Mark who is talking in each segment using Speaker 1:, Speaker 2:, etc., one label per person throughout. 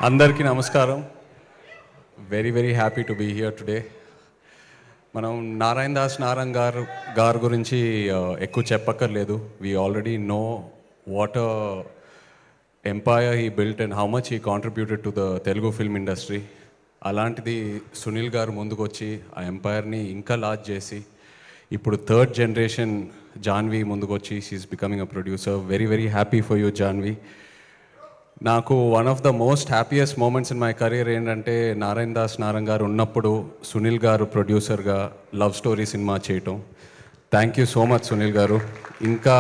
Speaker 1: అందరికీ నమస్కారం. Very happy to be here today. మనం నారాయణ దాస్ గారి గురించి ఎక్కువ చెప్పక్కర్లేదు. We already know what empire he built and how much he contributed to the Telugu film industry. అలాంటిది సునీల్ గారు ముందుకు వచ్చి ఆ ఎంపైర్ని ఇంకా లార్జ్ చేసి ఇప్పుడు థర్డ్ జనరేషన్ జాన్వి ముందుకు వచ్చి she's becoming a producer. Very happy for you Janhvi. నాకు one of the most happiest moments in my career ఏంటంటే నారాయణ దాస్ గారు ఉన్నప్పుడు సునీల్ గారు ప్రొడ్యూసర్గా లవ్ స్టోరీ సినిమా చేయటం. Thank you so much Sunil garu. ఇంకా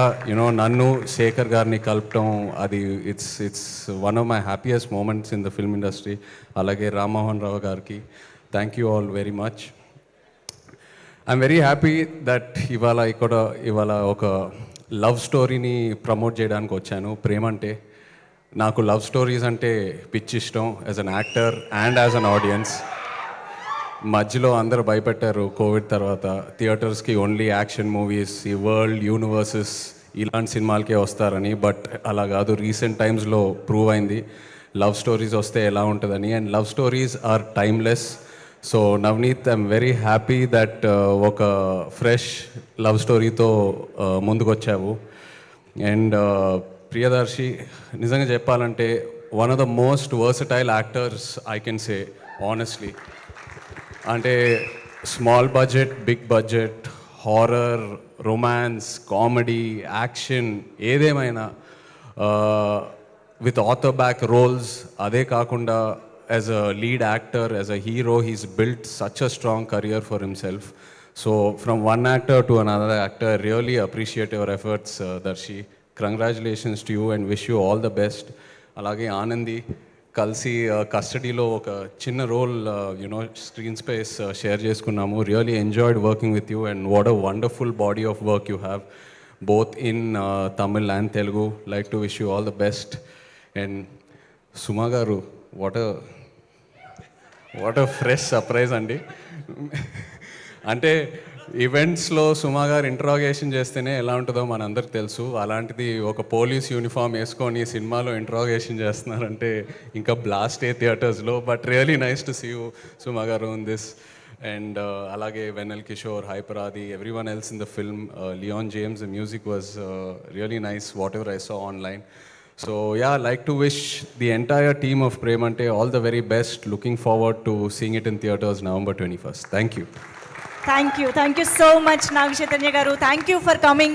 Speaker 1: నన్ను శేఖర్ గారిని కలపటం అది it's one of my happiest moments in the film industry. అలాగే రామ్మోహన్ రావు గారికి thank you all very much. I'm very happy that ఇవాళ ఒక లవ్ స్టోరీని ప్రమోట్ చేయడానికి వచ్చాను. ప్రేమంటే నాకు లవ్ స్టోరీస్ అంటే పిచ్చి ఇష్టం as an actor and as an audience. మధ్యలో అందరూ భయపెట్టారు కోవిడ్ తర్వాత థియేటర్స్కి ఓన్లీ యాక్షన్ మూవీస్, ఈ వరల్డ్ యూనివర్సెస్ ఇలాంటి సినిమాలకే వస్తారని. బట్ అలా కాదు, రీసెంట్ టైమ్స్లో ప్రూవ్ అయింది లవ్ స్టోరీస్ వస్తే ఎలా ఉంటుందని. And love stories are timeless. So Navneet, I'm very happy that ఒక ఫ్రెష్ లవ్ స్టోరీతో ముందుకొచ్చావు. అండ్ ప్రియదర్శి, నిజంగా చెప్పాలంటే one of the most versatile actors I can say honestly. అంటే small budget, big budget, horror, romance, comedy, action ఏదేమైనా with other back roles. అదే కాకుండా as a lead actor, as a hero, he's built such a strong career for himself. So from one actor to another actor, really appreciate your efforts Darshi. Congratulations to you and wish you all the best. అలాగే ఆనంది, కలిసి కస్టడీలో ఒక చిన్న role screen space share చేసుకున్నాము. Really enjoyed working with you and what a wonderful body of work you have both in Tamil and Telugu. Like to wish you all the best. And Suma garu, what a fresh surprise అండి. అంటే ఈవెంట్స్లో సుమా గారు interrogation చేస్తేనే ఎలా ఉంటుందో మనందరికి తెలుసు. అలాంటిది ఒక పోలీస్ యూనిఫామ్ వేసుకొని సినిమాలో ఇంట్రాగేషన్ చేస్తున్నారంటే ఇంకా బ్లాస్ట్ థియేటర్స్లో. But really nice to see you Suma garu in this. And అలాగే Vennela Kishore, Hyper Aadi, everyone else in the film, Leon James, the music was really nice whatever I saw online. So yeah, I'd like to wish the entire team of Premante all the very best. Looking forward to seeing it in theaters November 21st. Thank you.
Speaker 2: Thank you so much, Nag Chaitanya garu. Thank you for coming.